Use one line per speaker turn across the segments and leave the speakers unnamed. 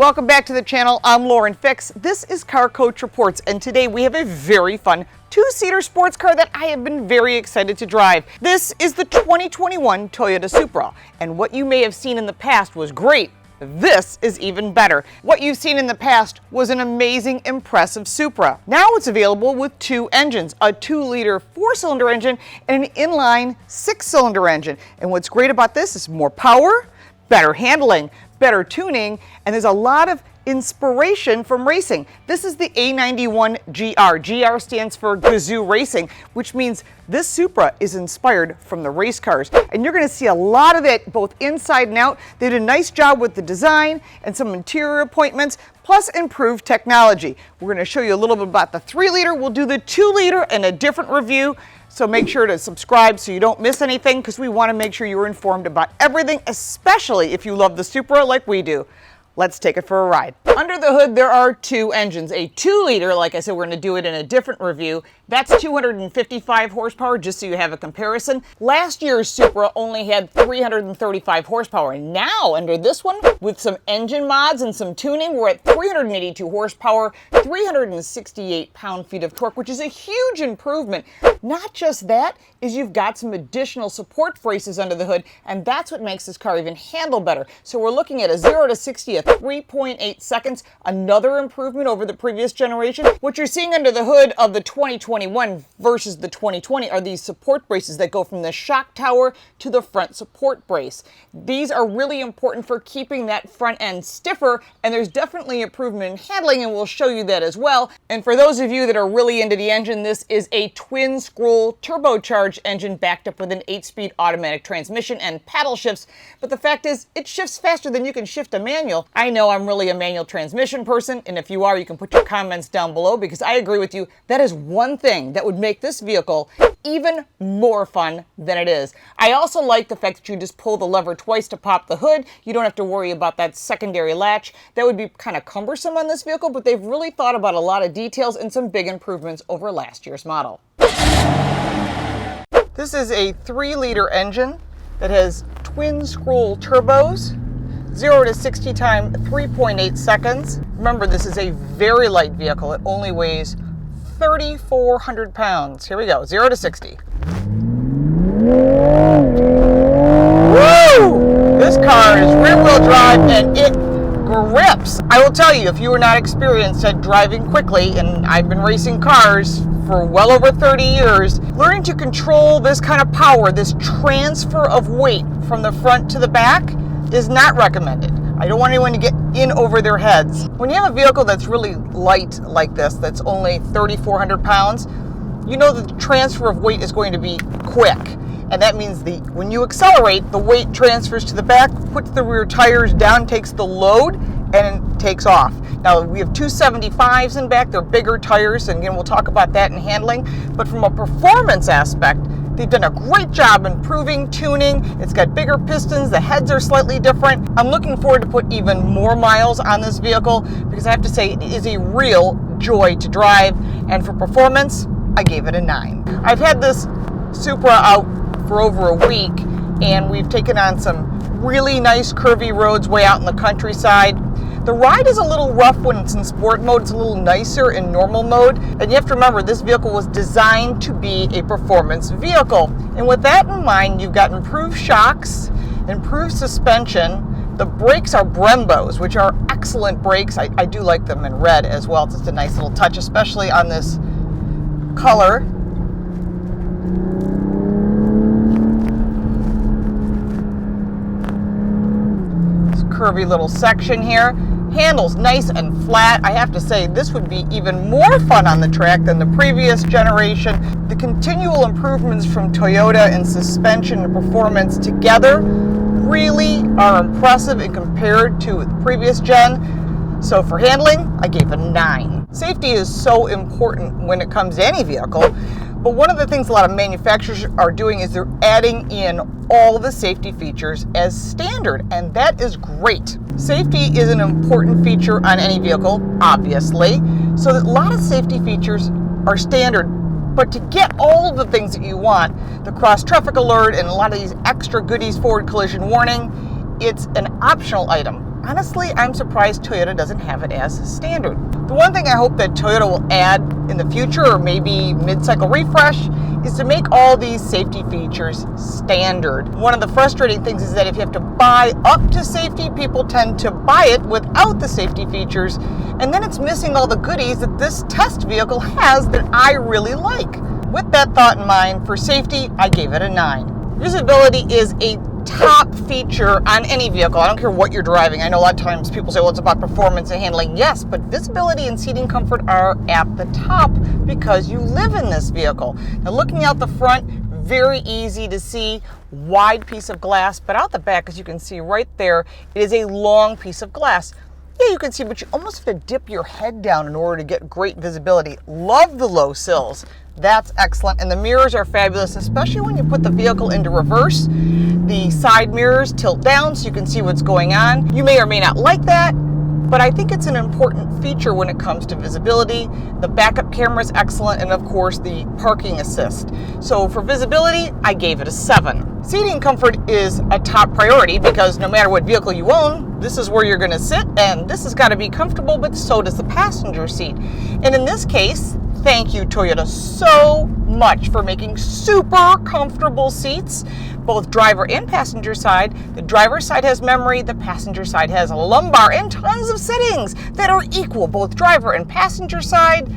Welcome back to the channel. I'm Lauren Fix. This is Car Coach Reports, and today we have a very fun two-seater sports car that I have been very excited to drive. This is the 2021 Toyota Supra, and what you may have seen in the past was great. This is even better. What you've seen in the past was an amazing, impressive Supra. Now it's available with two engines, a 2-liter 4-cylinder engine and an inline 6-cylinder engine. And what's great about this is more power, better handling, better tuning, and there's a lot of inspiration from racing. This is the A91 GR. GR stands for Gazoo Racing, which means this Supra is inspired from the race cars. And you're going to see a lot of it both inside and out. They did a nice job with the design and some interior appointments, plus improved technology. We're going to show you a little bit about the 3-liter. We'll do the 2-liter in a different review. So make sure to subscribe so you don't miss anything, because we want to make sure you're informed about everything, especially if you love the Supra like we do. Let's take it for a ride. Under the hood, there are two engines. A 2-liter, like I said, we're going to do it in a different review. That's 255 horsepower, just so you have a comparison. Last year's Supra only had 335 horsepower. Now, under this one, with some engine mods and some tuning, we're at 382 horsepower, 368 pound-feet of torque, which is a huge improvement. Not just that, is you've got some additional support braces under the hood, and that's what makes this car even handle better. So we're looking at a 0 to 60 at 3.8 seconds, another improvement over the previous generation. What you're seeing under the hood of the 2021 versus the 2020 are these support braces that go from the shock tower to the front support brace. These are really important for keeping that front end stiffer, and there's definitely improvement in handling, and we'll show you that as well. And for those of you that are really into the engine, this is a twin-scroll turbocharged engine backed up with an 8-speed automatic transmission and paddle shifts. But the fact is, it shifts faster than you can shift a manual. I know I'm really a manual transmission person, and if you are, you can put your comments down below, because I agree with you. That is one thing that would make this vehicle even more fun than it is. I also like the fact that you just pull the lever twice to pop the hood. You don't have to worry about that secondary latch. That would be kind of cumbersome on this vehicle, but they've really thought about a lot of details and some big improvements over last year's model. This is a 3-liter engine that has twin scroll turbos, 0 to 60 time 3.8 seconds. Remember, this is a very light vehicle. It only weighs 3,400 pounds. Here we go, 0 to 60. Woo! This car is rear-wheel drive and it grips. I will tell you, if you are not experienced at driving quickly, and I've been racing cars for well over 30 years, learning to control this kind of power, this transfer of weight from the front to the back, is not recommended. I don't want anyone to get in over their heads. When you have a vehicle that's really light like this, that's only 3,400 pounds, you know that the transfer of weight is going to be quick. And that means when you accelerate, the weight transfers to the back, puts the rear tires down, takes the load, and takes off. Now, we have 275s in back. They're bigger tires, and again, we'll talk about that in handling. But from a performance aspect, they've done a great job improving tuning. It's got bigger pistons. The heads are slightly different. I'm looking forward to put even more miles on this vehicle, because I have to say it is a real joy to drive. And for performance, I gave it a 9. I've had this Supra out for over a week, and we've taken on some really nice curvy roads way out in the countryside. The ride is a little rough when it's in sport mode. It's a little nicer in normal mode. And you have to remember, this vehicle was designed to be a performance vehicle. And with that in mind, you've got improved shocks, improved suspension. The brakes are Brembos, which are excellent brakes. I do like them in red as well. It's just a nice little touch, especially on this color. This curvy little section here. Handles nice and flat. I have to say, this would be even more fun on the track than the previous generation. The continual improvements from Toyota in suspension and performance together really are impressive and compared to the previous gen. So for handling, I gave it a 9. Safety is so important when it comes to any vehicle. But one of the things a lot of manufacturers are doing is they're adding in all the safety features as standard, and that is great. Safety is an important feature on any vehicle, obviously, so that a lot of safety features are standard. But to get all the things that you want, the cross traffic alert and a lot of these extra goodies, forward collision warning, it's an optional item. honestly, I'm surprised Toyota doesn't have it as standard. The one thing I hope that Toyota will add in the future, or maybe mid-cycle refresh, is to make all these safety features standard. One of the frustrating things is that if you have to buy up to safety, people tend to buy it without the safety features, and then it's missing all the goodies that this test vehicle has that I really like. With that thought in mind, for safety, I gave it a 9. Visibility is a top feature on any vehicle. I don't care what you're driving. I know a lot of times people say, well, it's about performance and handling. Yes, but visibility and seating comfort are at the top because you live in this vehicle. Now, looking out the front, very easy to see, wide piece of glass, but out the back, as you can see right there, it is a long piece of glass. Yeah, you can see, but you almost have to dip your head down in order to get great visibility. Love the low sills. That's excellent. And the mirrors are fabulous, especially when you put the vehicle into reverse. The side mirrors tilt down so you can see what's going on. You may or may not like that, but I think it's an important feature when it comes to visibility. The backup camera is excellent, and of course the parking assist. So for visibility, I gave it a 7. Seating comfort is a top priority because no matter what vehicle you own, this is where you're going to sit, and this has got to be comfortable, but so does the passenger seat. And in this case, thank you, Toyota, so much for making super comfortable seats, both driver and passenger side. The driver's side has memory, the passenger side has a lumbar, and tons of settings that are equal, both driver and passenger side.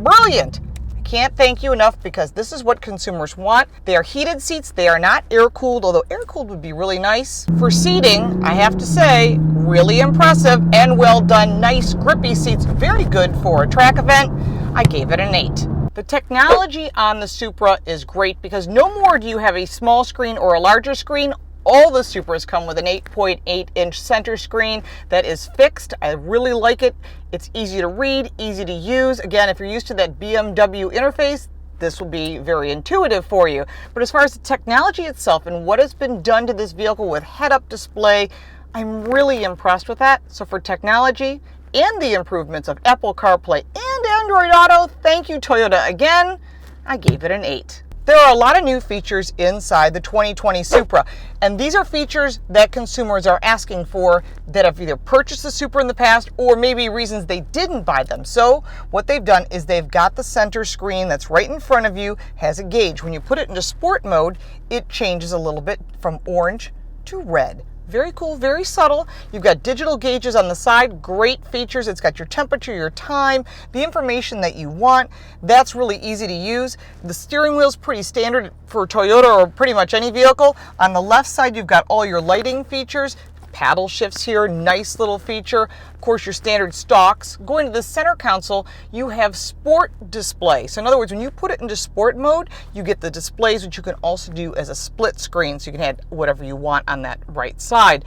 Brilliant. I can't thank you enough because this is what consumers want. They are heated seats. They are not air-cooled, although air-cooled would be really nice. For seating, I have to say, really impressive and well done. Nice, grippy seats. Very good for a track event. I gave it an 8. The technology on the Supra is great because no more do you have a small screen or a larger screen. All the Supras come with an 8.8-inch center screen that is fixed. I really like it. It's easy to read, easy to use. Again, if you're used to that BMW interface, this will be very intuitive for you. But as far as the technology itself and what has been done to this vehicle with head-up display, I'm really impressed with that. So for technology and the improvements of Apple CarPlay and Android Auto, thank you, Toyota, again. I gave it an 8. There are a lot of new features inside the 2020 Supra, and these are features that consumers are asking for that have either purchased the Supra in the past or maybe reasons they didn't buy them. So what they've done is they've got the center screen that's right in front of you, has a gauge. When you put it into sport mode, it changes a little bit from orange to red. Very cool, very subtle. You've got digital gauges on the side, great features. It's got your temperature, your time, the information that you want. That's really easy to use. The steering wheel's pretty standard for Toyota or pretty much any vehicle. On the left side, you've got all your lighting features. Paddle shifts here, nice little feature. Of course, your standard stalks. Going to the center console, you have sport display. So in other words, when you put it into sport mode, you get the displays, which you can also do as a split screen, so you can add whatever you want on that right side.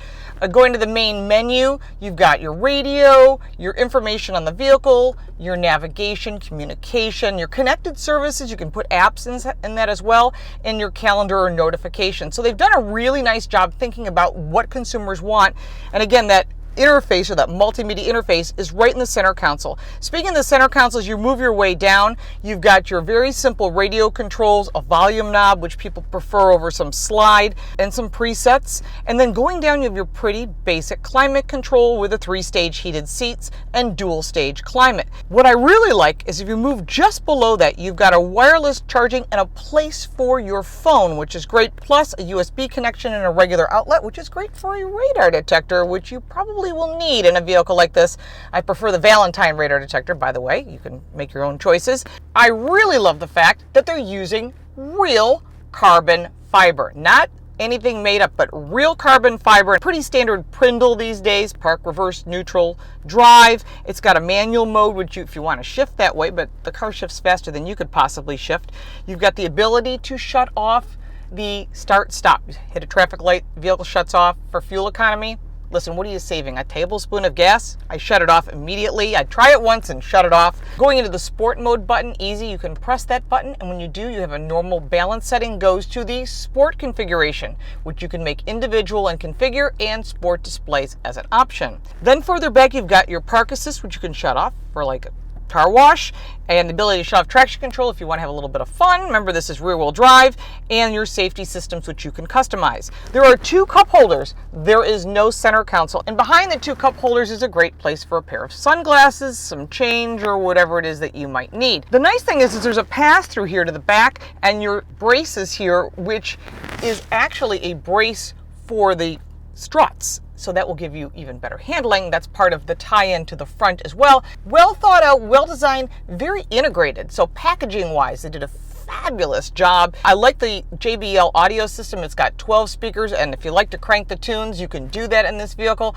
Going to the main menu, you've got your radio, your information on the vehicle, your navigation, communication, your connected services. You can put apps in that as well, and your calendar or notifications. So they've done a really nice job thinking about what consumers want. And again, that interface or that multimedia interface is right in the center console. Speaking of the center console, as you move your way down, you've got your very simple radio controls, a volume knob, which people prefer over some slide, and some presets. And then going down, you have your pretty basic climate control with a 3-stage heated seats and dual stage climate. What I really like is if you move just below that, you've got a wireless charging and a place for your phone, which is great, plus a USB connection and a regular outlet, which is great for a radar detector, which you probably will need in a vehicle like this. I prefer the Valentine radar detector, by the way. You can make your own choices. I really love the fact that they're using real carbon fiber, not anything made up, but real carbon fiber. Pretty standard Prindle these days, park, reverse, neutral, drive. It's got a manual mode, which if you want to shift that way, but the car shifts faster than you could possibly shift. You've got the ability to shut off the start-stop. Hit a traffic light, vehicle shuts off for fuel economy. Listen, what are you saving? A tablespoon of gas? I shut it off immediately. I try it once and shut it off. Going into the sport mode button, easy. You can press that button, and when you do, you have a normal balance setting goes to the sport configuration, which you can make individual and configure, and sport displays as an option. Then further back, you've got your park assist, which you can shut off for like car wash, and the ability to shut off traction control if you want to have a little bit of fun. Remember, this is rear-wheel drive, and your safety systems, which you can customize. There are 2 cup holders. There is no center console, and behind the 2 cup holders is a great place for a pair of sunglasses, some change, or whatever it is that you might need. The nice thing is there's a pass-through here to the back, and your braces here, which is actually a brace for the struts. So that will give you even better handling. That's part of the tie-in to the front as well. Well thought out, well designed, very integrated. So packaging wise, they did a fabulous job. I like the JBL audio system. It's got 12 speakers, and if you like to crank the tunes, you can do that in this vehicle.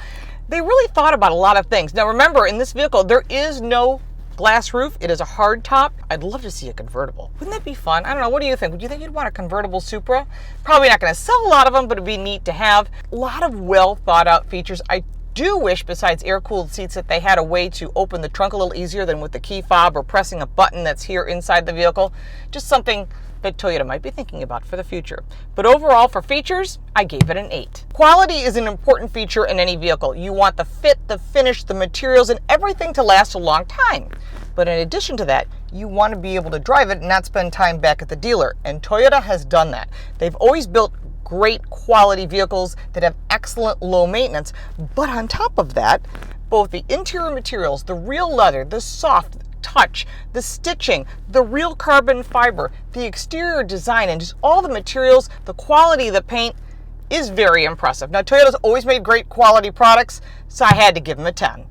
They really thought about a lot of things. Now remember, in this vehicle, there is no glass roof. It is a hard top. I'd love to see a convertible. Wouldn't that be fun? I don't know. What do you think? Would you think you'd want a convertible Supra? Probably not going to sell a lot of them, but it'd be neat to have. A lot of well thought out features. I do wish, besides air-cooled seats, that they had a way to open the trunk a little easier than with the key fob or pressing a button that's here inside the vehicle. Just something that Toyota might be thinking about for the future. But overall, for features, I gave it an 8. Quality is an important feature in any vehicle. You want the fit, the finish, the materials, and everything to last a long time. But in addition to that, you want to be able to drive it and not spend time back at the dealer. And Toyota has done that. They've always built great quality vehicles that have excellent low maintenance. But on top of that, both the interior materials, the real leather, the soft touch, the stitching, the real carbon fiber, the exterior design, and just all the materials, the quality of the paint is very impressive. Now, Toyota's always made great quality products, so I had to give them a 10.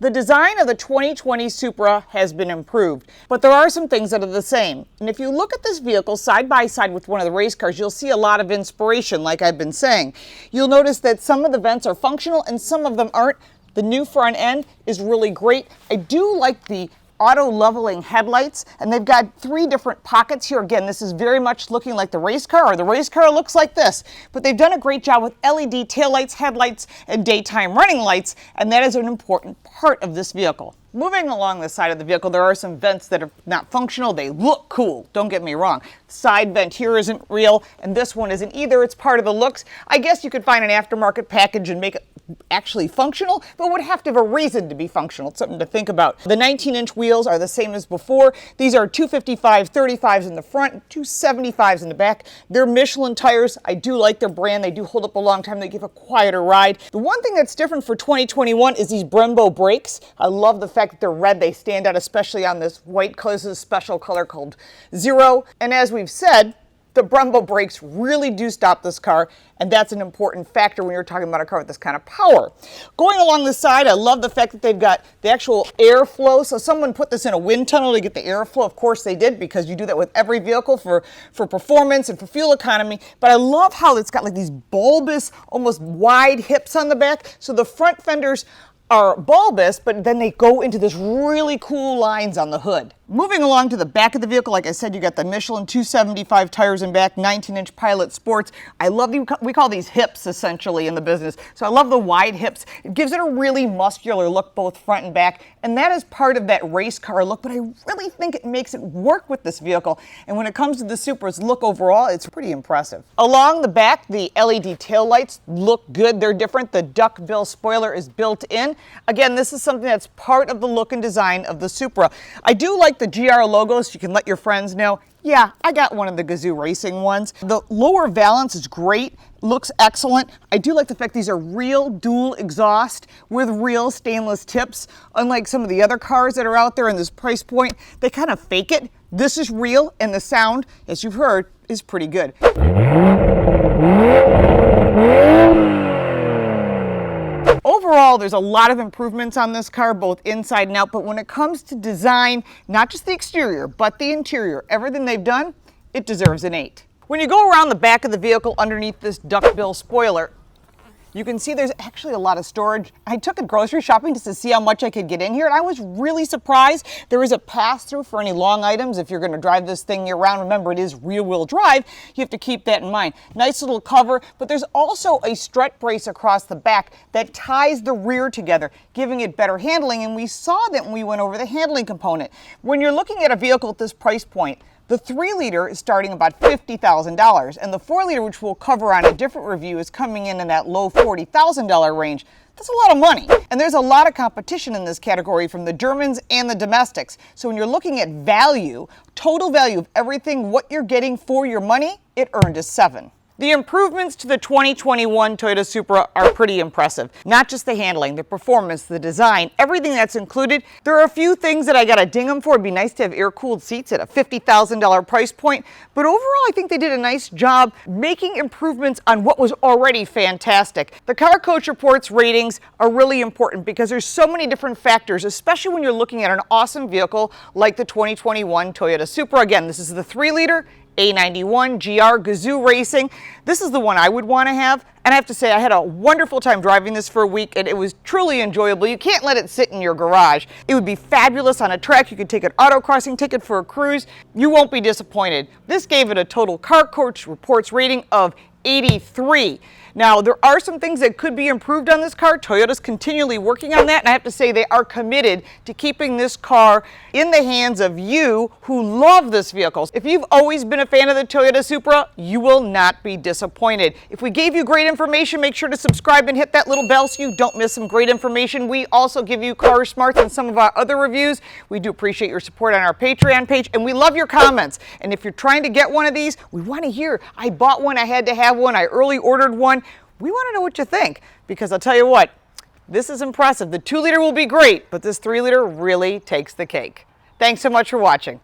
The design of the 2020 Supra has been improved, but there are some things that are the same. And if you look at this vehicle side by side with one of the race cars, you'll see a lot of inspiration, like I've been saying. You'll notice that some of the vents are functional and some of them aren't. The new front end is really great. I do like the auto leveling headlights, and they've got 3 different pockets here. Again, this is very much looking like the race car, or the race car looks like this. But they've done a great job with LED taillights, headlights, and daytime running lights, and that is an important part of this vehicle. Moving along the side of the vehicle, there are some vents that are not functional. They look cool, don't get me wrong. Side vent here isn't real, and this one isn't either. It's part of the looks. I guess you could find an aftermarket package and make it actually functional, but would have to have a reason to be functional. It's something to think about. The 19-inch wheels are the same as before. These are 255 35s in the front, 275s in the back. They're Michelin tires. I do like their brand. They do hold up a long time. They give a quieter ride. The one thing that's different for 2021 is these Brembo brakes. I love the fact that they're red. They stand out, especially on this white color. This is a special color called Zero. And as we've said, the Brembo brakes really do stop this car, and that's an important factor when you're talking about a car with this kind of power. Going along the side, I love the fact that they've got the actual airflow. So someone put this in a wind tunnel to get the airflow. Of course they did, because you do that with every vehicle for performance and for fuel economy. But I love how it's got like these bulbous, almost wide hips on the back. So the front fenders are bulbous, but then they go into this really cool lines on the hood. Moving along to the back of the vehicle, like I said, you got the Michelin 275 tires in back, 19-inch Pilot Sports. I love we call these hips essentially in the business. So I love the wide hips. It gives it a really muscular look, both front and back, and that is part of that race car look, but I really think it makes it work with this vehicle. And when it comes to the Supra's look overall, it's pretty impressive. Along the back, the LED taillights look good. They're different. The duckbill spoiler is built in. Again, this is something that's part of the look and design of the Supra. I do like the GR logos. You can let your friends know, yeah, I got one of the Gazoo Racing ones. The lower valance is great, looks excellent. I do like the fact these are real dual exhaust with real stainless tips. Unlike some of the other cars that are out there in this price point, they kind of fake it. This is real, and the sound, as you've heard, is pretty good. Overall, there's a lot of improvements on this car, both inside and out, but when it comes to design, not just the exterior, but the interior, everything they've done, it deserves an 8. When you go around the back of the vehicle underneath this duckbill spoiler, you can see there's actually a lot of storage. I took it grocery shopping just to see how much I could get in here, and I was really surprised. There is a pass-through for any long items if you're going to drive this thing year-round. Remember, it is rear-wheel drive. You have to keep that in mind. Nice little cover, but there's also a strut brace across the back that ties the rear together, giving it better handling, and we saw that when we went over the handling component. When you're looking at a vehicle at this price point, the 3-liter is starting about $50,000, and the 4-liter, which we'll cover on a different review, is coming in that low $40,000 range. That's a lot of money. And there's a lot of competition in this category from the Germans and the domestics. So when you're looking at value, total value of everything, what you're getting for your money, it earned a 7. The improvements to the 2021 Toyota Supra are pretty impressive. Not just the handling, the performance, the design, everything that's included. There are a few things that I gotta ding them for. It'd be nice to have air-cooled seats at a $50,000 price point. But overall, I think they did a nice job making improvements on what was already fantastic. The Car Coach Reports ratings are really important because there's so many different factors, especially when you're looking at an awesome vehicle like the 2021 Toyota Supra. Again, this is the 3-liter A91 GR Gazoo Racing. This is the one I would want to have, and I have to say I had a wonderful time driving this for a week, and it was truly enjoyable. You can't let it sit in your garage. It would be fabulous on a track. You could take an autocrossing, take it for a cruise. You won't be disappointed. This gave it a total Car Coach Reports rating of 83. Now, there are some things that could be improved on this car. Toyota's continually working on that, and I have to say they are committed to keeping this car in the hands of you who love this vehicle. If you've always been a fan of the Toyota Supra, you will not be disappointed. If we gave you great information, make sure to subscribe and hit that little bell so you don't miss some great information. We also give you car smarts and some of our other reviews. We do appreciate your support on our Patreon page, and we love your comments. And if you're trying to get one of these, we want to hear, I bought one, I had to have one, I early ordered one. We want to know what you think, because I'll tell you what, this is impressive. The 2-liter will be great, but this 3-liter really takes the cake. Thanks so much for watching.